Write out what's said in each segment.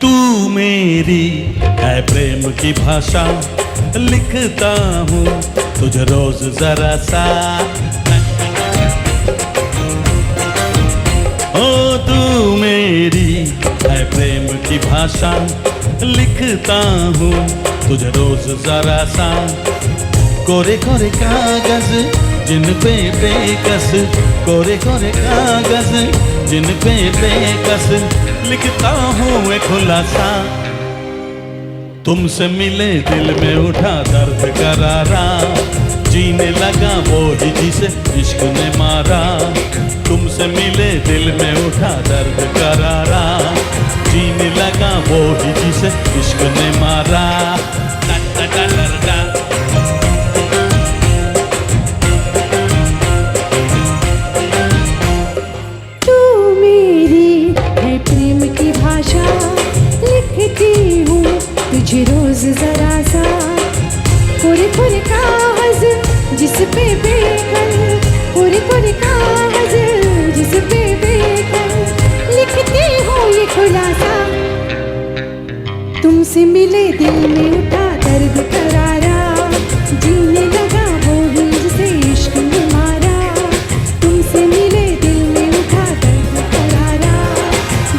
तू मेरी है प्रेम की भाषा, लिखता हूँ तुझे रोज जरा सा। ओ तू मेरी है प्रेम की भाषा, लिखता हूँ तुझे रोज जरा सा। कोरे कोरे कागज जिन पे बेकस, कोरे कोरे कागज जिन पे बेकस, लिखता हूँ एक खुलासा। तुमसे मिले दिल में उठा दर्द करारा, जीने लगा वो ही जिसे इश्क ने मारा। तुमसे मिले दिल में उठा दर्द करारा, जीने लगा वो ही जिसे इश्क ने मारा। तू मेरी है प्रेम की भाषा, लिखती हूँ तुझे रोज जरा सा। कोरे कोरे कागज जिस पे बेकल, कोरे कोरे कागज जिस पे बेकल, लिखती हूँ ये खुलासा। तुमसे मिले दिल में उठा दर्द करारा, जीने लगा वो ही जिसे इश्क ने मारा। तुमसे मिले दिल में उठा दर्द करारा,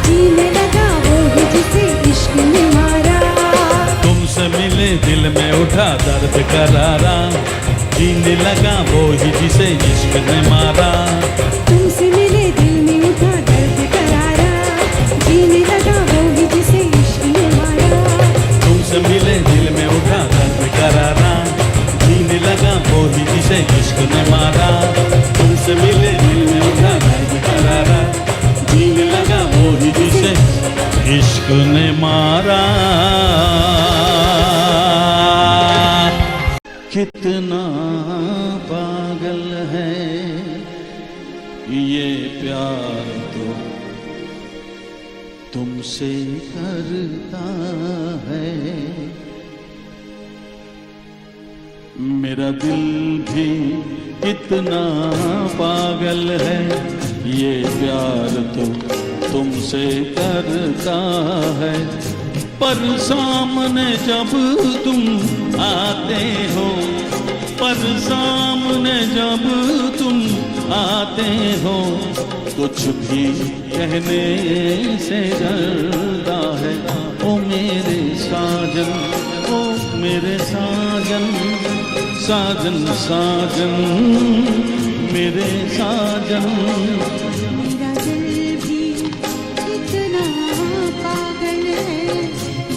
जीने लगा वो ही जिसे इश्क ने मारा। तुमसे मिले दिल में उठा दर्द करारा, जीने लगा वो ही जिसे इश्क ने मारा। तुमसे मिले दिल में उठा दर्द करारा, जीने लगा वो ही जिसे इश्क ने मारा। तुमसे मिले दिल में उठा दर्द करारा, जीने लगा वो ही जिसे इश्क ने मारा। तुमसे मिले दिल में उठा दर्द करारा, जीने लगा वो ही जिसे इश्क ने मारा। कितना पागल है ये प्यार तो तुमसे करता है। मेरा दिल भी कितना पागल है ये प्यार तो तुमसे करता है। पर सामने जब तुम आते हो, पर सामने जब तुम आते हो, कुछ भी कहने से डरता है। ओ मेरे साजन, ओ मेरे साजन, साजन साजन मेरे साजन। मेरा दिल भी कितना पागल है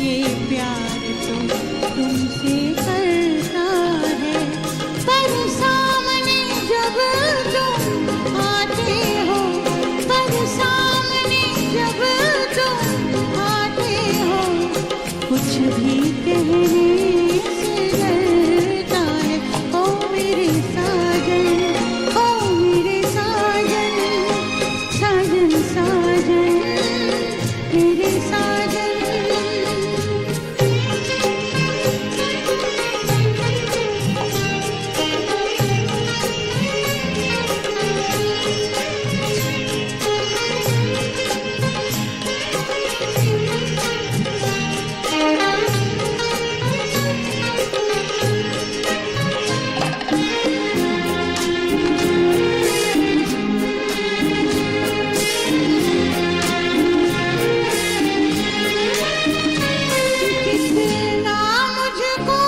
ये प्यार तो तुमसे करता है। पर सामने जब तुम आते हो, पर सामने जब तुम आते हो, कुछ भी कहने से डरता है। ओ मेरे साजन, ओ मेरे साजन, साजन साजन मेरे साजन। कितना मुझको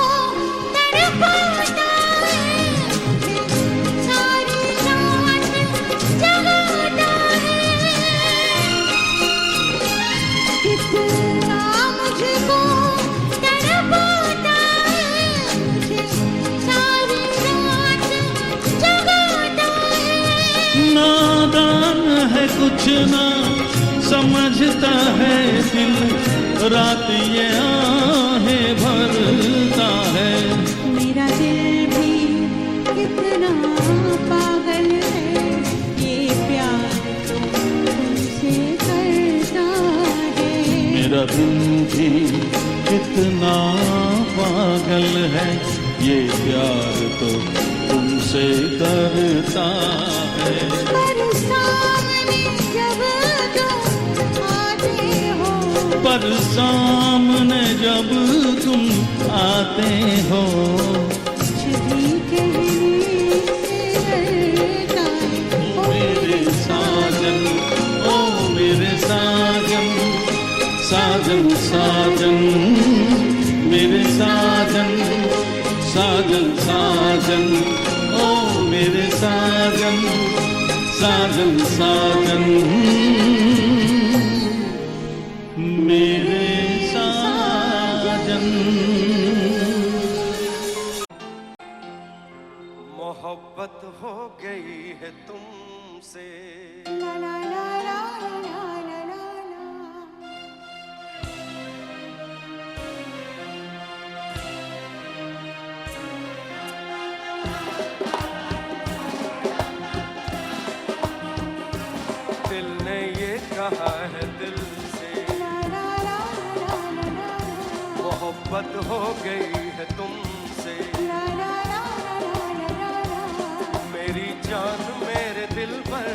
तड़पाता है, सारी रात जगाता है। कितना मुझको तड़पाता है, सारी रात जगाता है। नादान है कुछ ना समझता है दिल, रात ये आहें भरता है। मेरा दिल भी कितना पागल है ये प्यार तो तुमसे करता है। मेरा दिल भी कितना पागल है ये प्यार तो तुमसे तुमसे करता है। पर सामने जब तुम आते हो, पर सामने जब तुम आते हो, कुछ भी कहने से डरता है। ओ मेरे साजन, ओ मेरे साजन, साजन साजन, मेरे साजन, साजन साजन, ओ मेरे साजन, साजन साजन, मेरे साजन। मोहब्बत हो गई है तुमसे, ला ला ला ला ला ला ला ला। दिल ने ये कहा है दिल से, मोहब्बत हो गई है तुमसे। मेरी जान मेरे दिल पर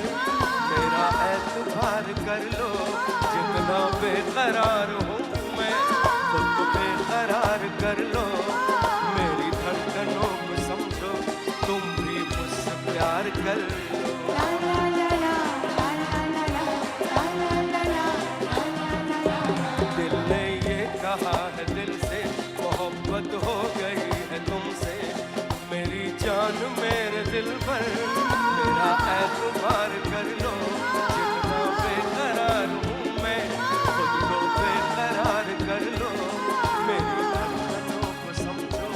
मेरा एतबार कर लो, जितना बेकरार हूँ मैं खुद को बेकरार कर लो। मेरी धड़कनों को समझो, तुम भी मुझसे प्यार कर लो। दिल ने ये कहा है दिल से, मोहब्बत हो गई है तुमसे। मेरी जान मेरे दिल पर मेरा एतबार कर लो, जितना बेकरार हूँ मैं खुद को बेकरार कर लो। मेरी धड़कनों को समझो,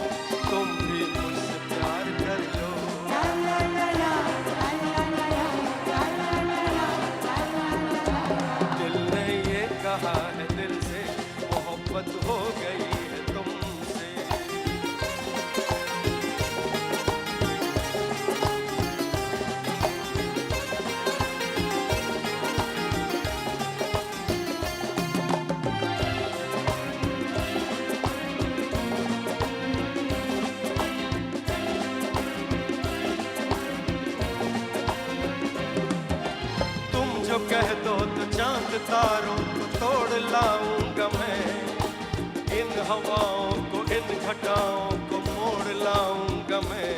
तुम भी मुझसे प्यार कर लो। दिल ने ये कहा है दिल से, मोहब्बत हो गई है तुमसे। तुम जो कह दो तो चांद तारों को तोड़ लाऊंगा मैं, इन हवाओं को इन घटाओं को मोड़ लाऊंगा मैं।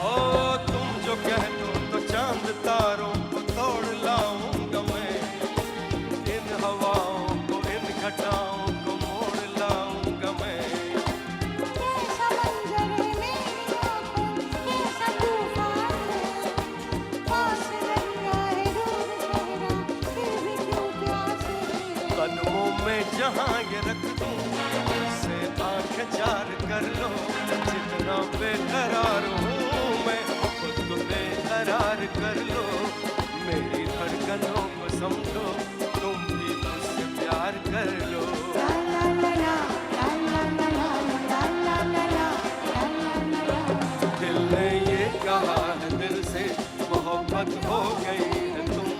ओ तुम जो कह दो तो चांद तारों को तोड़ लाऊंगा मैं, इन हवाओं को इन घटाओं को मोड़ लाऊंगा मैं। कदमों में जहाँ ये रख दूं, उससे आँख चार कर लो। जितना बेकरार हूँ मैं खुद को बेकरार कर लो। मेरी धड़कनों को समझो, तुम भी मुझसे प्यार कर लो। दिल ने ये कहा है दिल से, मोहब्बत हो गई है तुमसे।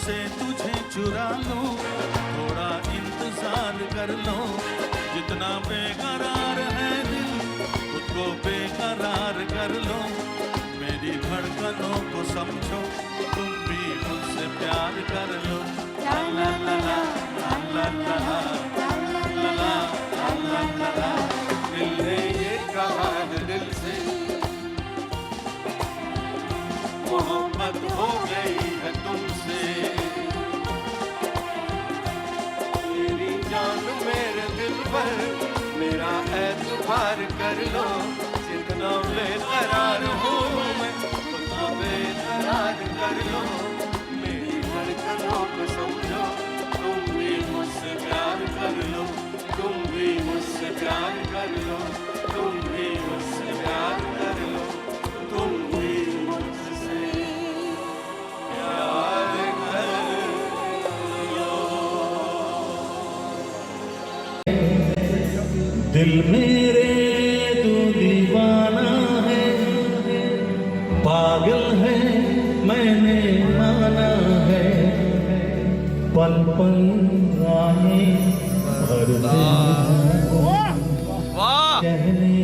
से तुझे चुरा लो, थोड़ा इंतजार कर लो। जितना बेकरार है दिल, खुद को बेकरार कर लो। मेरी धड़कनों को समझ पर मेरा एतबार कर लो, जितना बेकरार हूँ मैं उतना बेकरार कर लो, मेरी धड़कनों को समझो, तुम भी मुझसे प्यार कर लो, तुम भी मुझसे प्यार कर लो, तुम भी मुझसे प्यार कर लो, तुम भी मुझसे प्यार कर लो। दिल मेरे तू दीवाना है, पागल है मैंने माना है, पल पल राहें भरता हूँ, कहने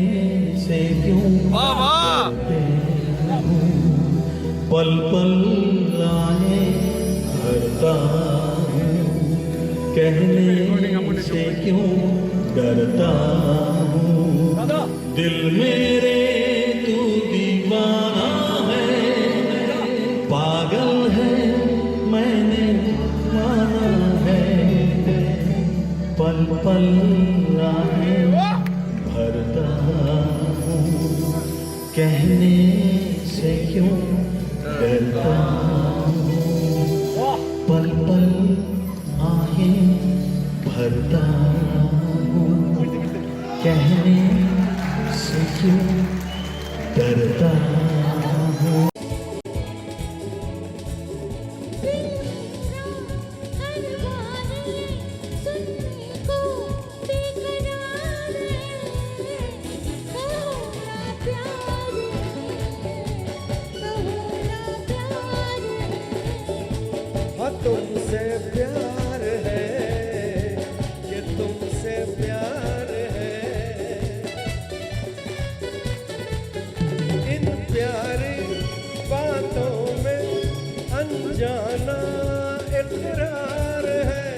से क्यों डरते हूँ, पल पल राहें भरता हूँ, कहने से क्यों डरता हूँ। दिल मेरे तू दीवाना है, पागल है मैंने माना है, पल पल राहें भरता हूँ, कहने से क्यों डरता हूँ, पल पल आहें भरता हूँ, कहने से क्यों डरता हूँ। तुमसे प्यार है कि तुमसे प्यार है, इन प्यारी बातों में अनजाना इकरार है,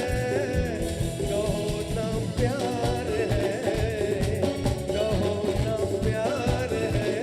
कहो ना प्यार है, कहो ना प्यार है।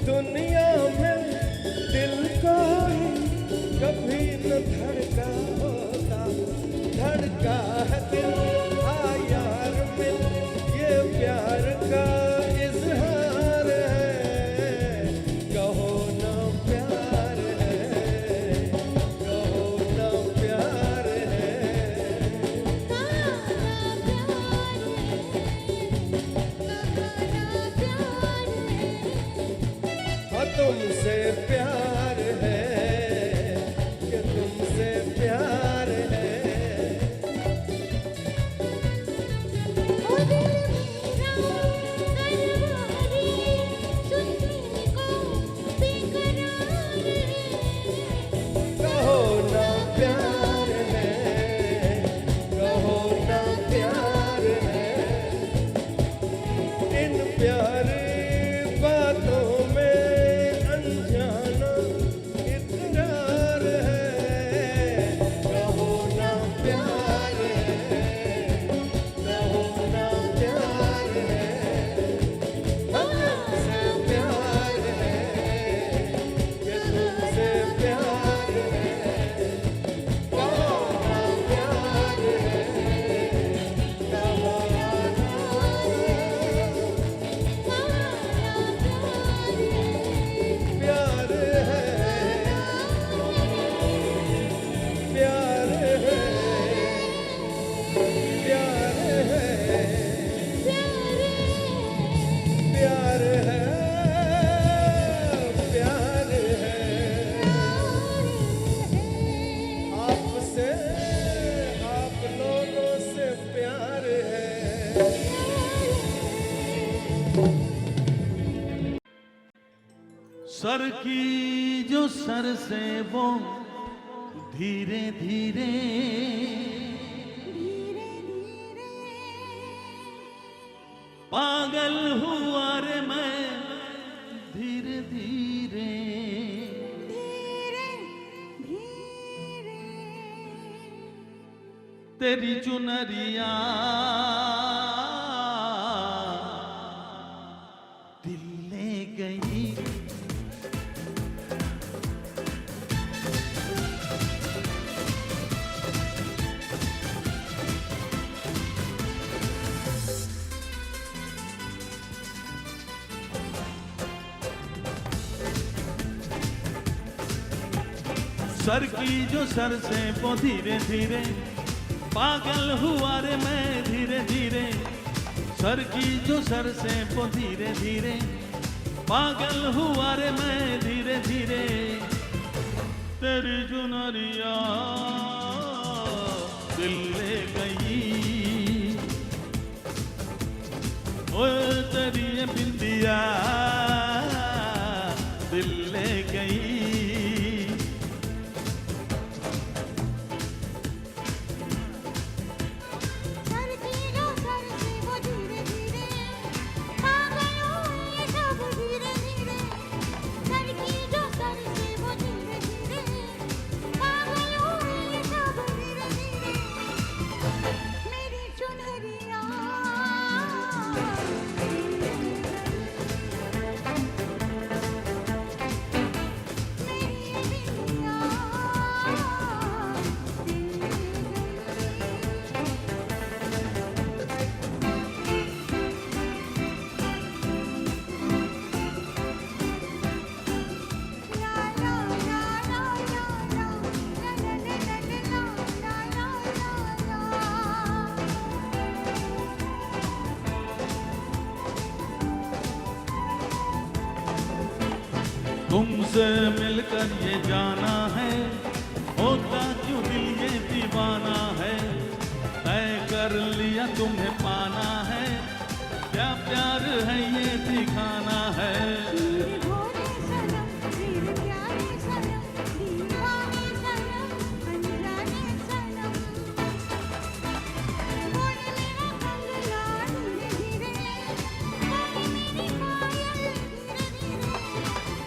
दुनिया में दिल कोई कभी न धड़का होता, धड़का है दिल आ यार मिल, ये प्यार का इजहार है, कहो ना प्यार है, कहो ना प्यार है। तुमसे प्यार है कि तुमसे प्यार है। कहो ना प्यार है, कहो ना प्यार है, इन प्यारी बातों में अनजान सर की जो सर से वो धीरे धीरे पागल हुआ रे मैं धीरे धीरे तेरी चुनरिया दिल ले गई। सर की जो सर से वो धीरे धीरे पागल हुआ रे मैं धीरे धीरे। सर की जो सर से वो धीरे धीरे पागल हुआ रे मैं धीरे धीरे। तेरी चुनरिया दिल ले गई। ओए तेरी ये बिंदिया दिल ले गई। तुमसे मिलकर ये जाना है, होता क्यों दिल ये दीवाना है। तय कर लिया तुम्हें पाना है, क्या प्यार है ये दिखाना है।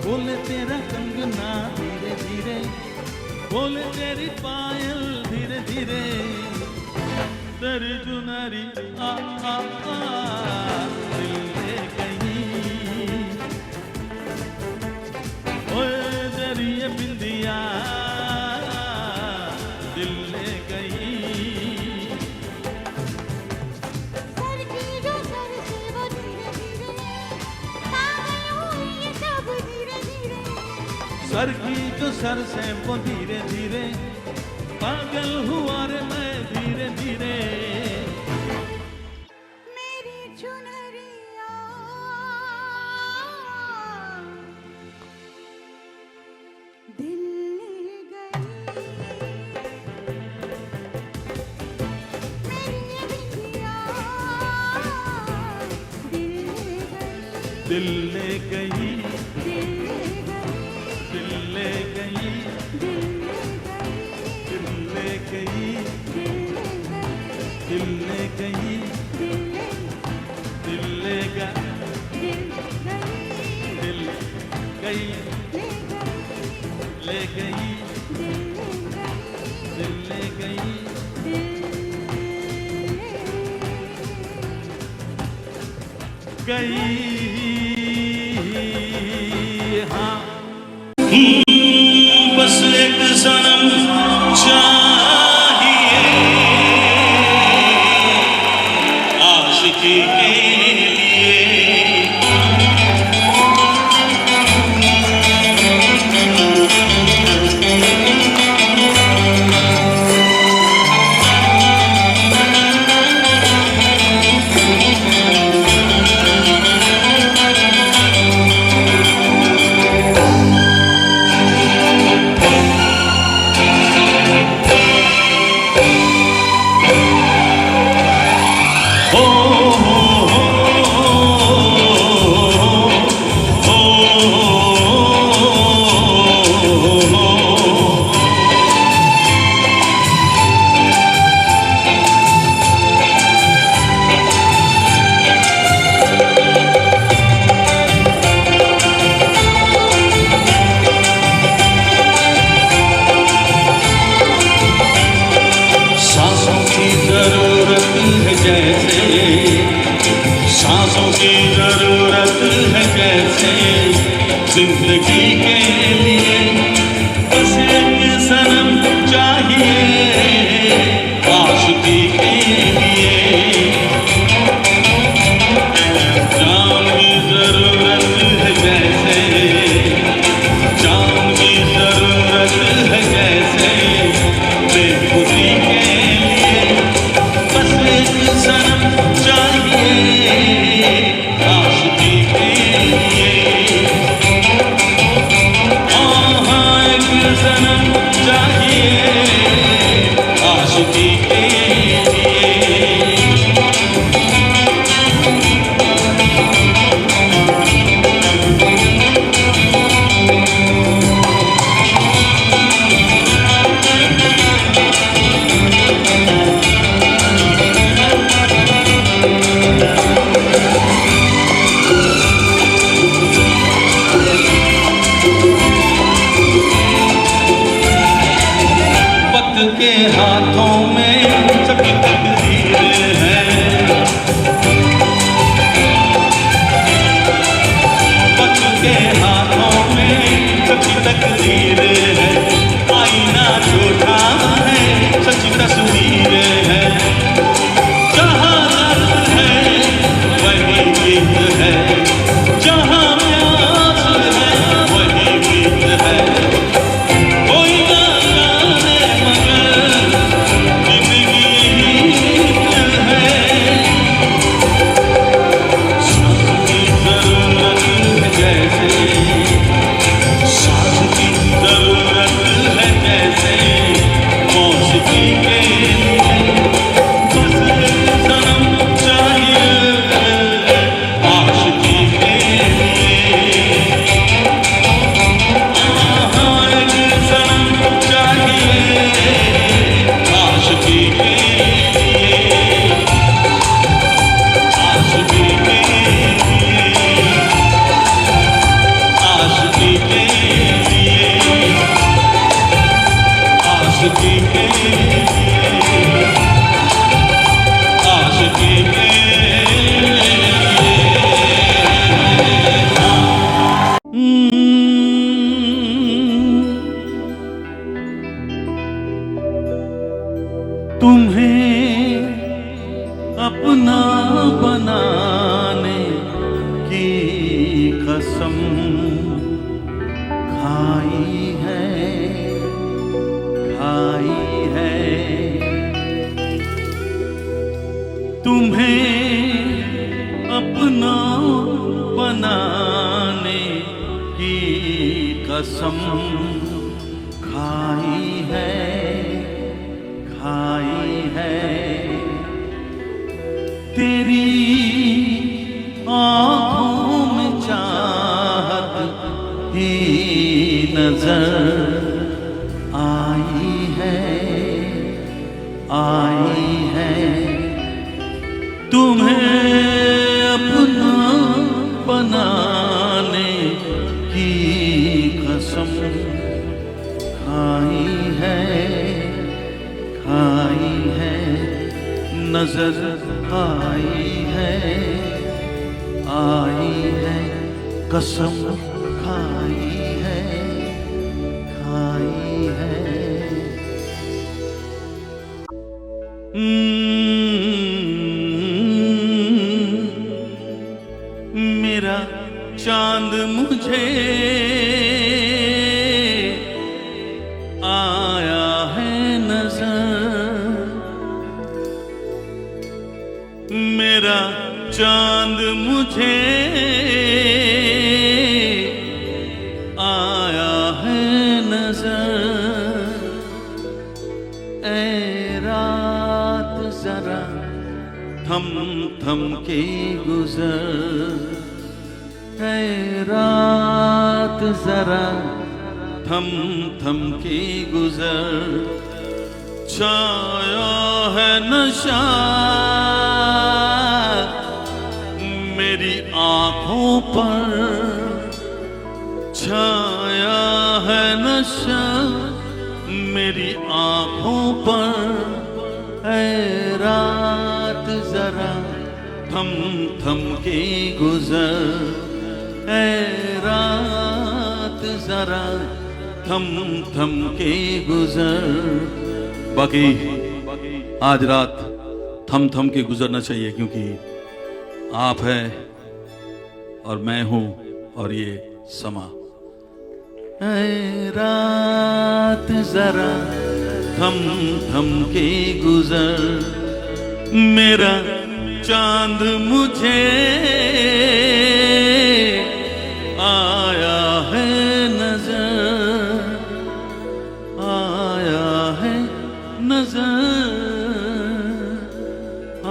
बोले तेरा कंगना धीरे धीरे, बोले तेरी पायल धीरे धीरे। तेरी चुनरी आ आ आ दिल ले गई। ओए तेरी ये बिंदिया दिल ले गई। सर की जो सर से वो धीरे धीरे पागल हुआ रे मैं धीरे धीरे। मेरी चुनरिया दिल ले गई। मेरी ये बिंदिया दिल ले गई। दिल ले गई, दिल ले गई, दिल ले गई, दिल ले गई, दिल गई, ले गई, दिल ले गई। गई हाँ बस एक सनम चाहिए आशिकी के के हाथों में सबकी तकदीर है, वक्त के हाथों में सबकी तकदीर है। आईना झूठा है, सच्ची तस्वीर है। जहाँ दर्द है वही गीत है, जहाँ प्यास है वही गीत है। कोई ना जाने मगर जिंदगी यही है। साथ की जरूरत है जैसे, साथ की जरूरत है जैसे मौसिकी के लिए बस एक सनम चाहिए आशिकी के लिए। हाँ, एक सनम चाहिए आशिकी के लिए, आशिकी के लिए, आशिकी के लिए, आशिकी के लिए, आशिकी के तुम्हें अपना बनाने की कसम खाई है, खाई है। तुम्हें अपना बनाने की कसम खाई है, खाई है। तेरी आँखों में चाहत ही नजर आई है, आई है। तुम्हें अपना बनाने की कसम खाई है, खाई है। नजर आई है, आई है। कसम खाई है, खाई है। मेरा चांद मुझे आया है नजर, मेरा चांद मुझे आया है नजर। ऐ रात जरा थम थम के गुजर, ऐ रात जरा थम थम के गुजर। छाया है नशा मेरी आँखों पर, छाया है नशा मेरी आँखों पर। ऐ रात जरा थम थम के गुजर, ऐ रात जरा थम थम के गुजर। बाकी आज रात थम थम के गुजरना चाहिए, क्योंकि आप है और मैं हूँ और ये समा। ऐ रात जरा थम थम के गुजर, मेरा चांद मुझे आया है नजर, आया है नजर,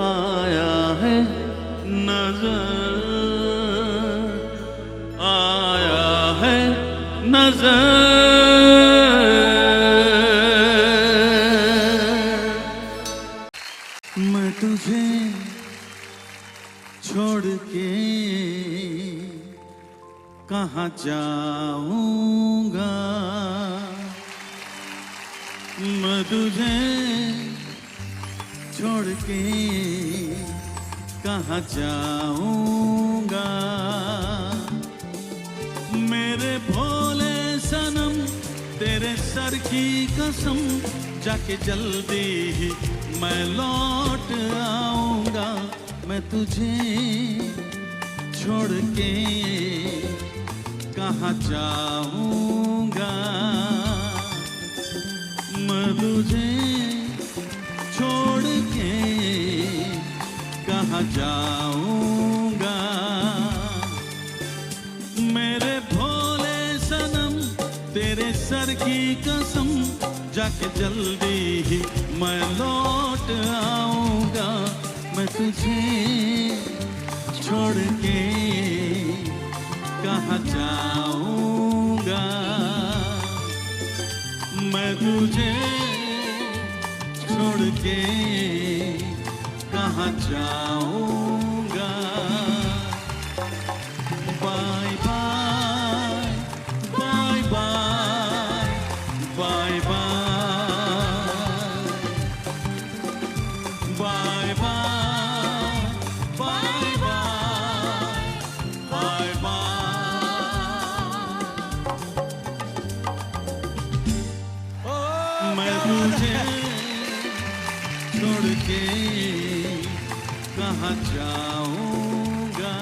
आया है नजर, आया है नजर। मैं तुझे छोड़ के कहाँ जाऊंगा, मैं तुझे छोड़ के कहाँ जाऊंगा, मेरे भोले सनम तेरे सर की कसम, जाके जल्दी ही मैं लौट आऊंगा। मैं तुझे छोड़ के कहाँ जाऊंगा, मैं तुझे छोड़ के कहाँ जाऊंगा, मेरे भोले सनम तेरे सर की कसम, जाके जल्दी ही मैं लौट आऊंगा। मैं तुझे छोड़ के कहाँ जाऊंगा, मैं तुझे छोड़ के कहाँ जाऊंगा। Bye bye bye bye bye bye bye bye bye bye bye. मैं तुझे छोड़ के कहाँ जाऊंगा।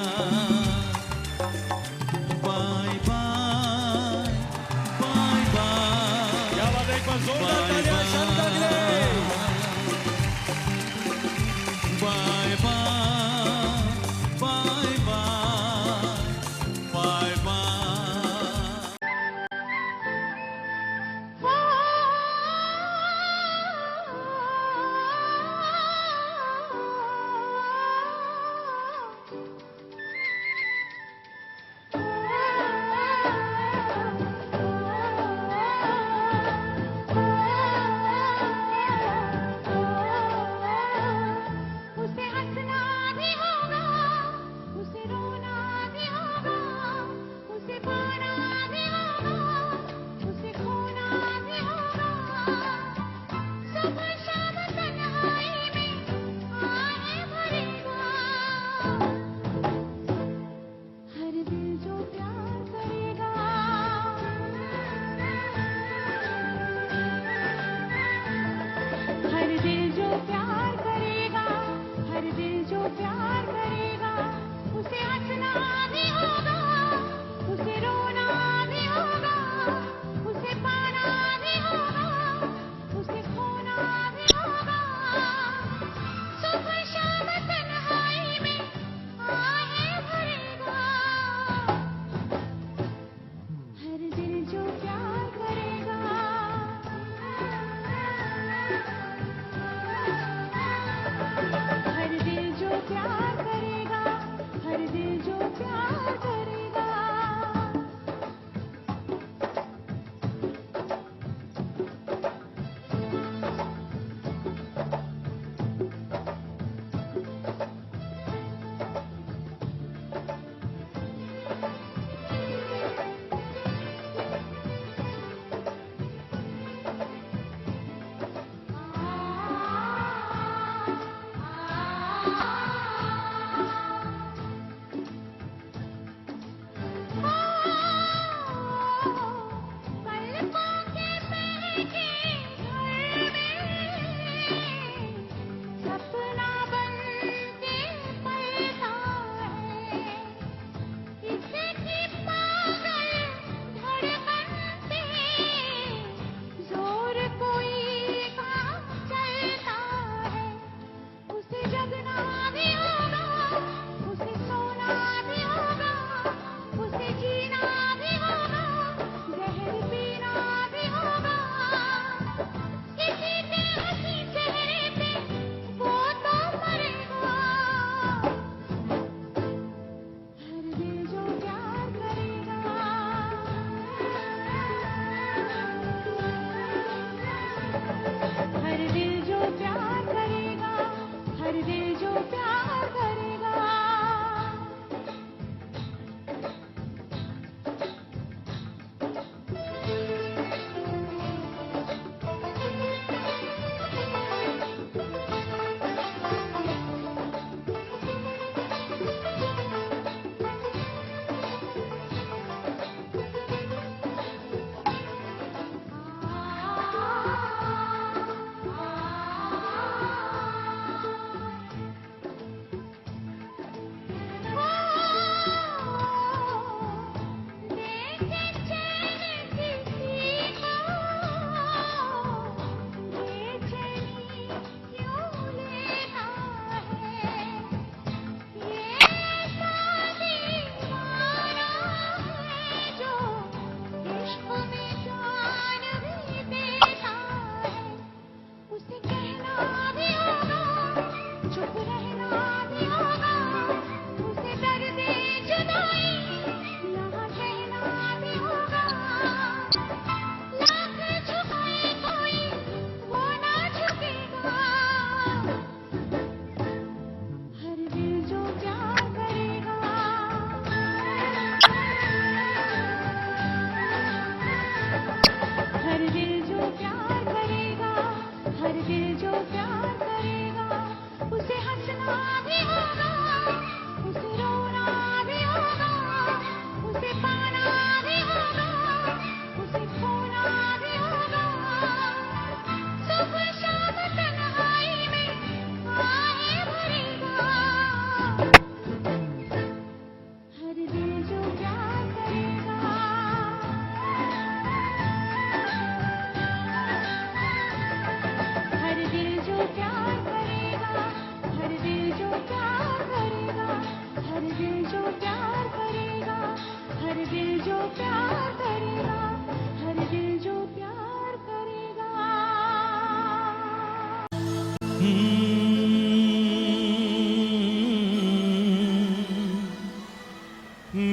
Bye bye bye bye. क्या बात है, एक बार जोरदार तालियां शानदार के लिए। Bye bye bye bye bye bye. Oh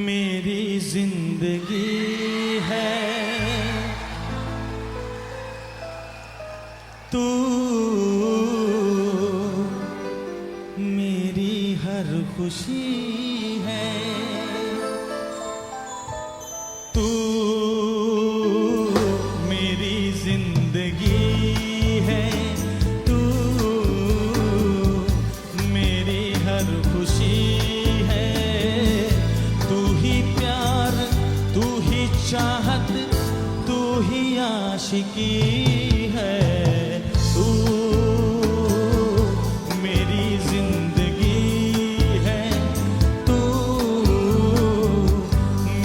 मेरी जिंदगी है तू, मेरी हर खुशी है तू, मेरी जिंदगी है तू, मेरी हर खुशी है। तू ही प्यार, तू ही चाहत, तू ही आशिकी है तू, मेरी जिंदगी है तू,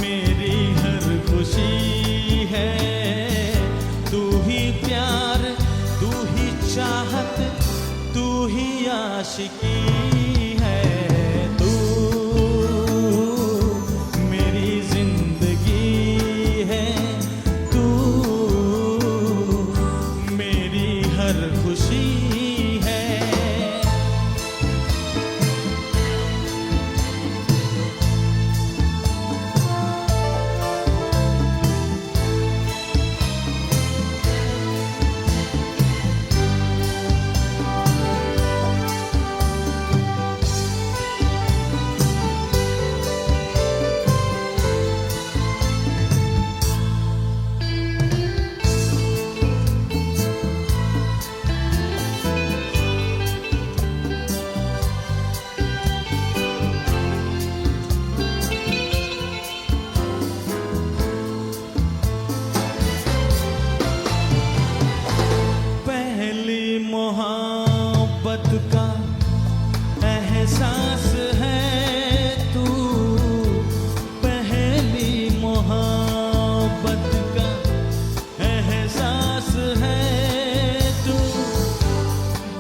मेरी हर खुशी है। तू ही प्यार, तू ही चाहत, तू ही आशिकी है तू, मेरी जिंदगी है तू, मेरी हर खुशी है। पहली मोहब्बत का एहसास है तू, पहली मोहब्बत का एहसास है तू,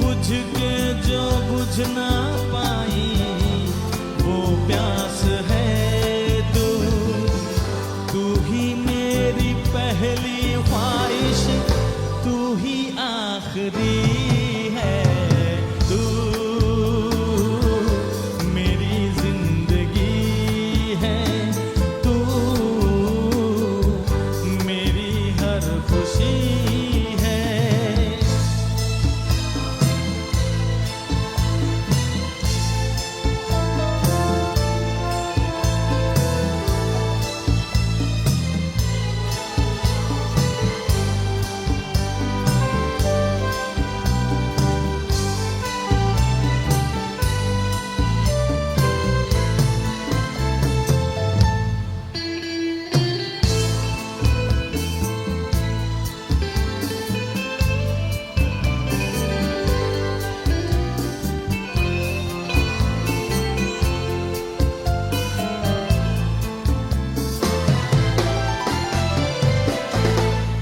बुझ के जो बुझ ना पाई वो प्यास है तू, तू ही मेरी पहली ख्वाहिश, तू ही आखिरी है तू, मेरी जिंदगी है तू, मेरी हर खुशी है।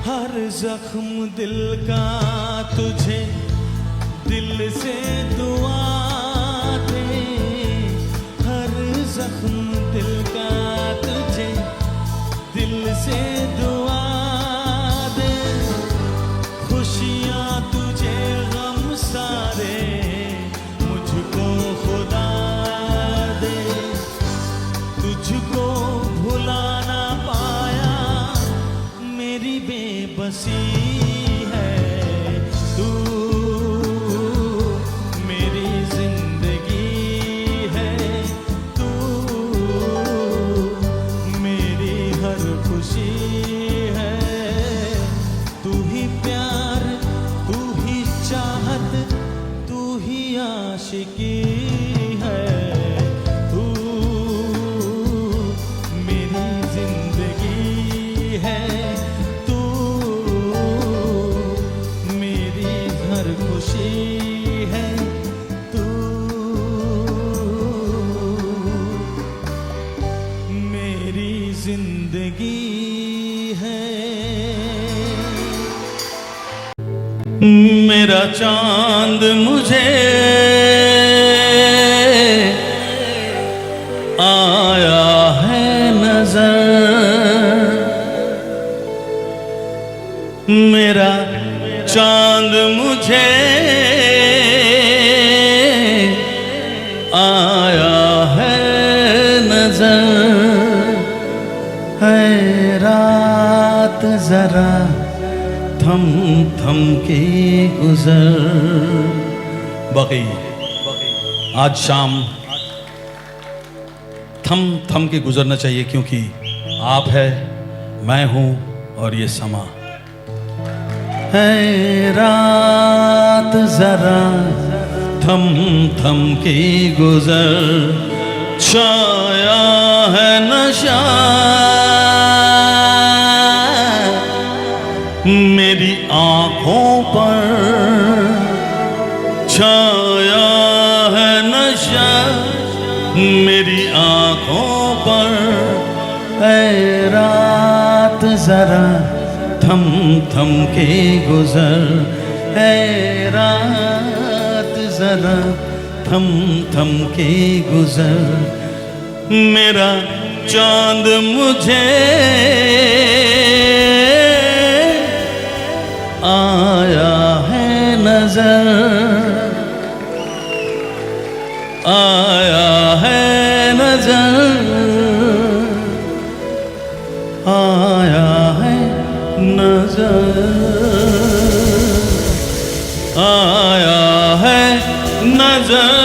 हर जख्म दिल का तुझे दिल से दुआ दे, हर जख्म दिल का तुझे दिल से दुआ दे, खुशियाँ तुझे गम सारे मुझको खुदा दे, तुझको भुला ना पाया मेरी बेबसी है तू, मेरी जिंदगी है तू, मेरी हर खुशी है। तू ही प्यार, तू ही चाहत, तू ही आशिकी है तू, मेरी जिंदगी है तू, मेरी हर खुशी है तू, मेरी जिंदगी है। मेरा चांद मुझे आया है नजर, मेरा चांद मुझे रात जरा थम थम के गुजर। बाकी आज शाम थम थम के गुजरना चाहिए, क्योंकि आप है, मैं हूं और ये समा है। रात जरा थम थम के गुजर, छाया है नशा मेरी आंखों पर, छाया है नशा मेरी आंखों पर। ऐ रात जरा थम थम के गुजर, ऐ रात जरा थम थम के गुजर। मेरा चांद मुझे आया है नजर, आया है नजर, आया है नजर, आया है नजर।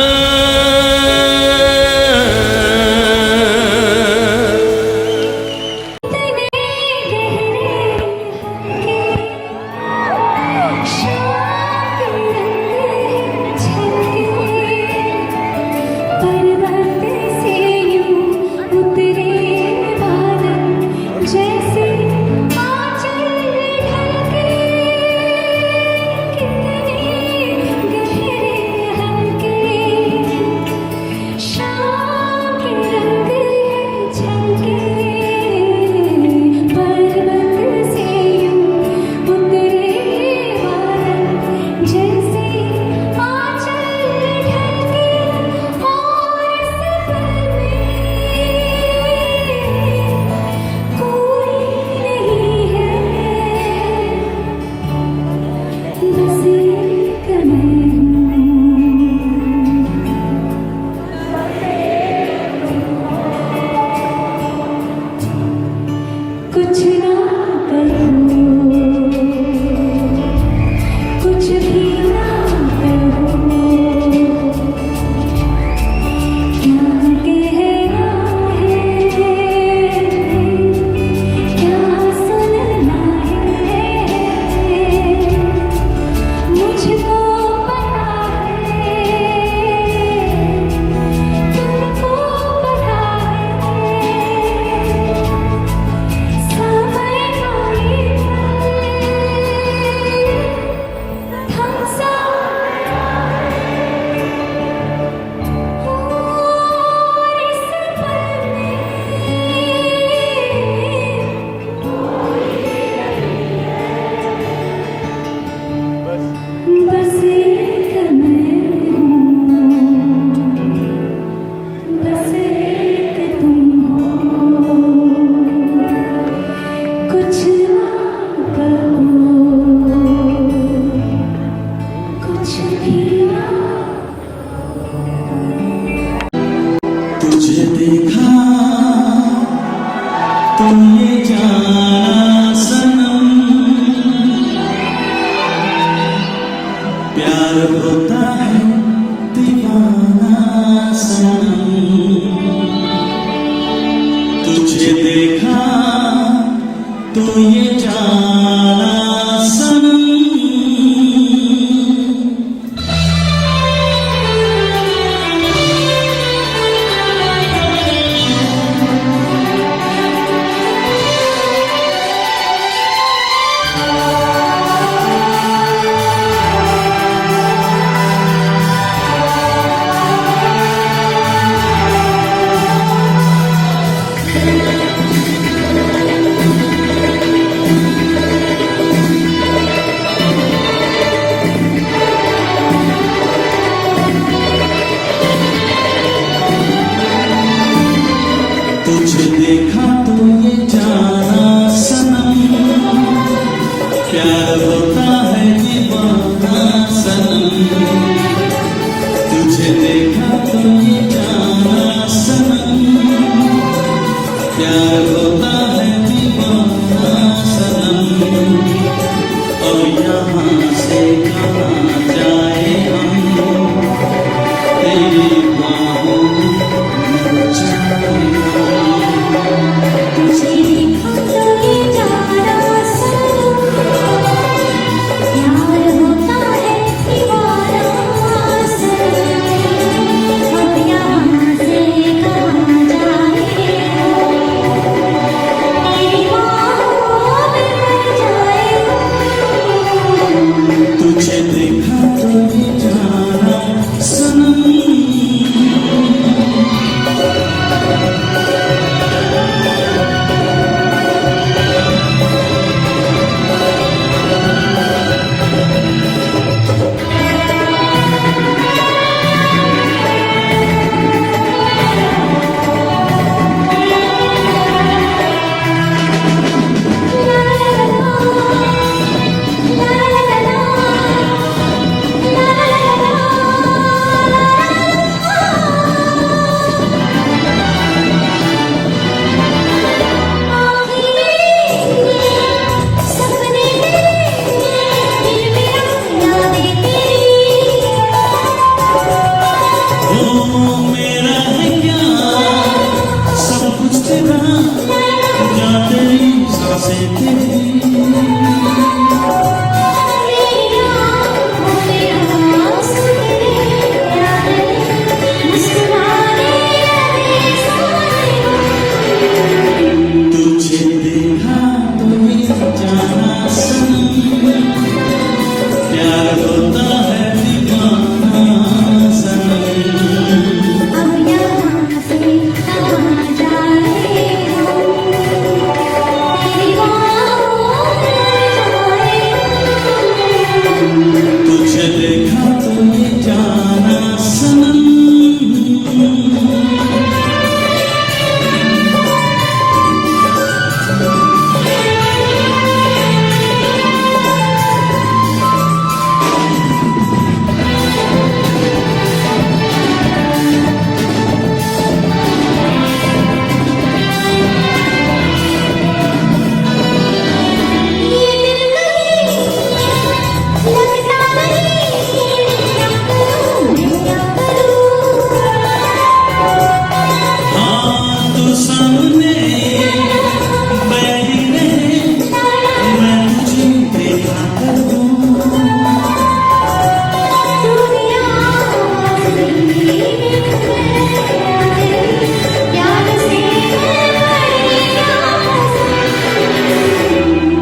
तुझे देखा तो ये जाना सनम, प्यार होता है दीवाना सनम। तुझे देखा तो ये जाना सनम, तुझे देखा तो ये जाना सनम, प्यार होता है दीवाना सनम। तुझे देखा तो ये जाना सनम, प्यार होता है दीवाना सनम। अब यहाँ से कहाँ जाए हम, तेरी बाहों में मर जाए हम। तुझे देखा तो ये जाना सनम, प्यार होता है दीवाना सनम। अब यहाँ से कहाँ जाए तेरी बाहों में मर जाए। तुझे देखा तो ये जाना सनम, मेरा है क्या सब कुछ तेरा, क्या तेरी सांसें तेरी। तुझे देखा तो ये जाना सनम, प्यार होता है दीवाना सनम। अब यहाँ से कहाँ जाए तेरी बाहों में जाए। तुझे देखा तो ये जाना सनम, हाँ तू सामने बैठी रहे, मैं तुझे देखा करूँ।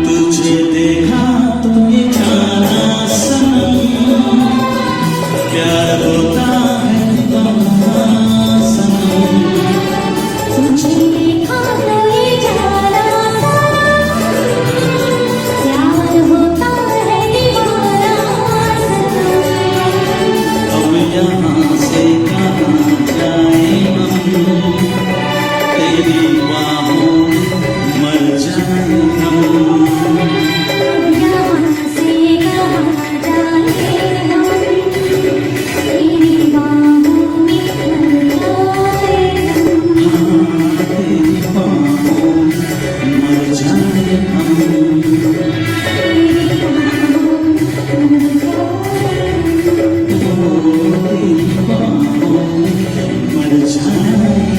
तुझे देखा तो ये जाना सनम, प्यार होता है दीवाना सनम। तुझे देखा तो ये जाना सनम, प्यार होता है दीवाना सनम। अब यहाँ से कहाँ जाए हम, तेरी बाहों में मर जाए हम। अब यहाँ से कहाँ जाए हम तेरी बाहों में मर जाए हम। तेरी बाहों में मर जाए हम। तेरी बाहों में मर जाए। तेरी बाहों में मर जाए हम।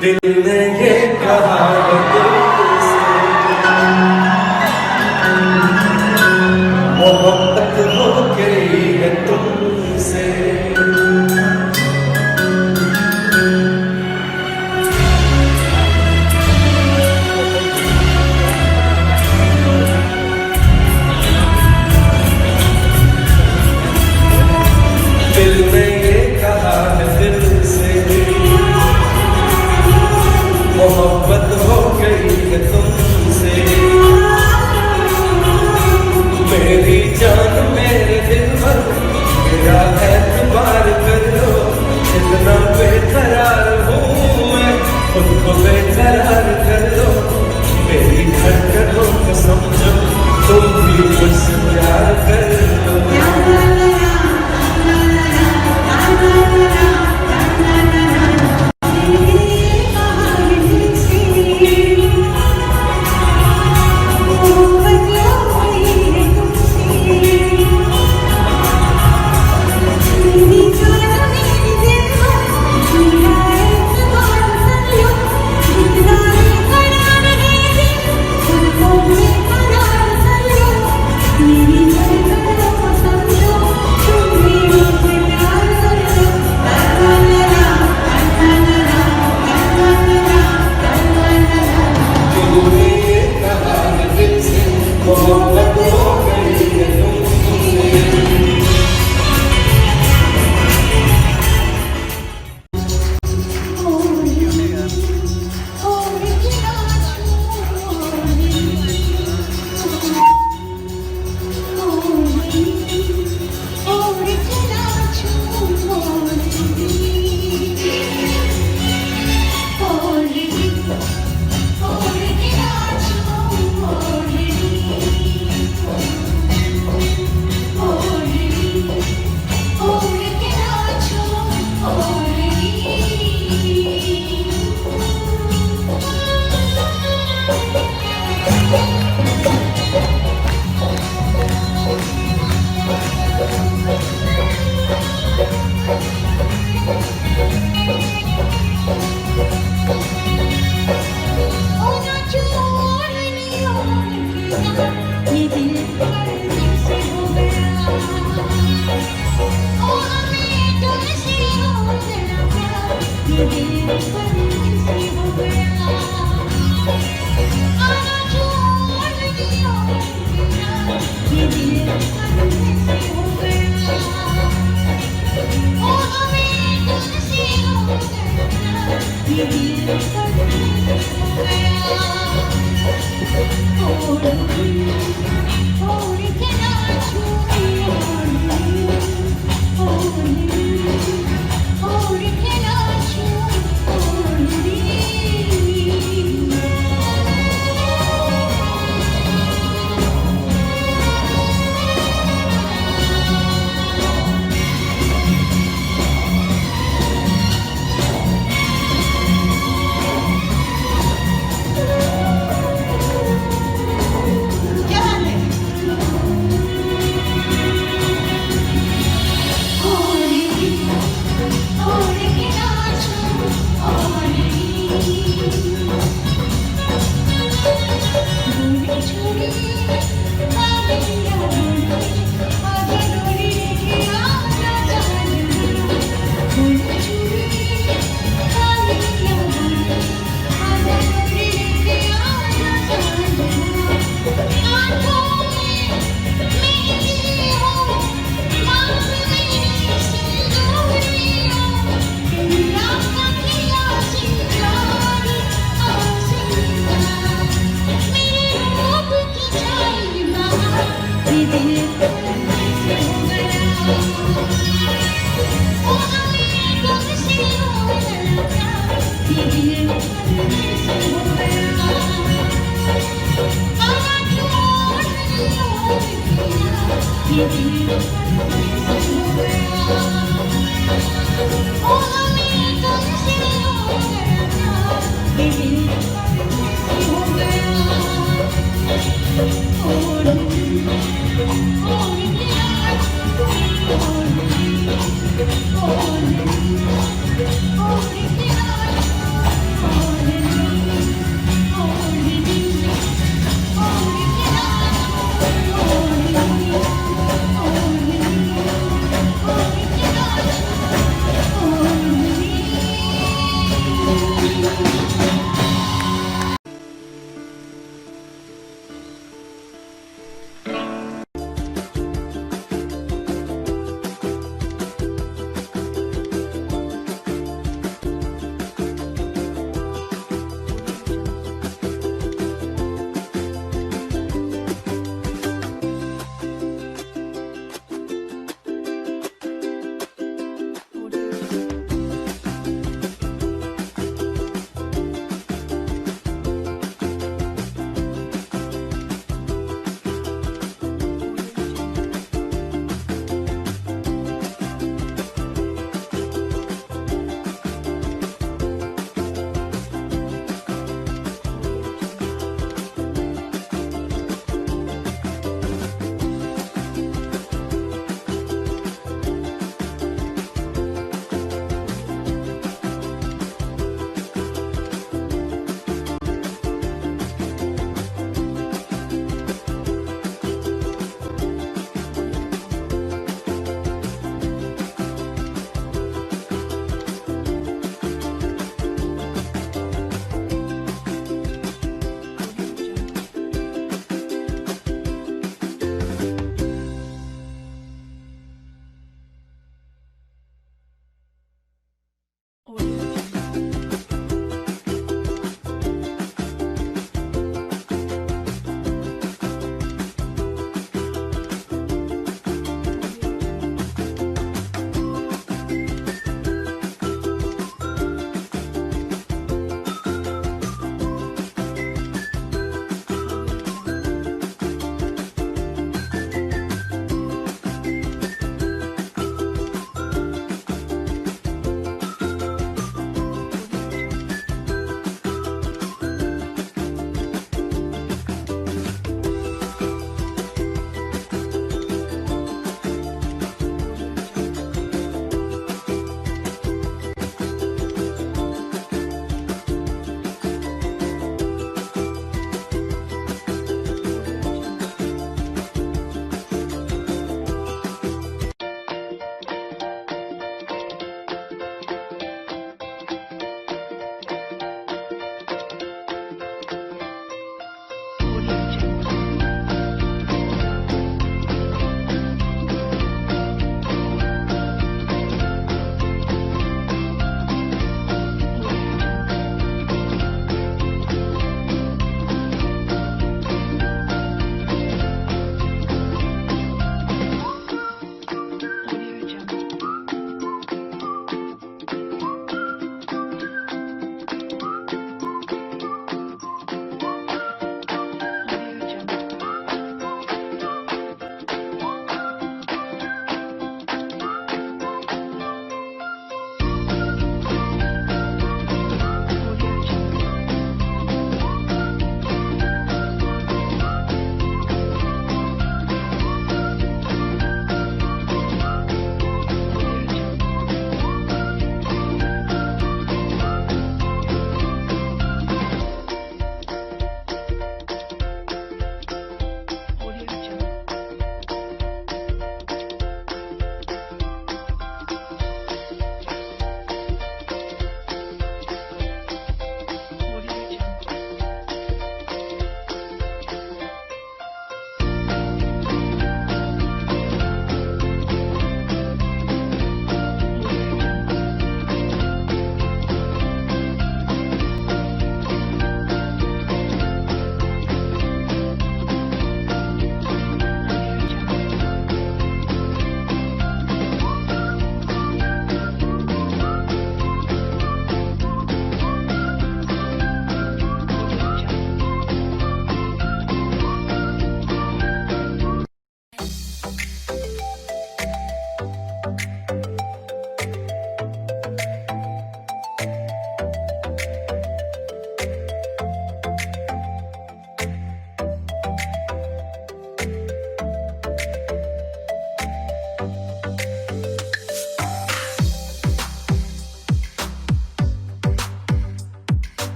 दिल ने ये कहा है तुमसे, मोहब्बत हो गई है तुमसे। दिल ने ये कहा है दिल से, मोहब्बत हो गई है तुमसे। मेरी जान मेरे दिल पर मेरा एतबार कर लो, इतना बेकरार हूँ मैं, खुद को बेकरार कर लो। मेरी धड़कनों को समझो, तुम भी मुझसे प्यार कर लो। Thank you.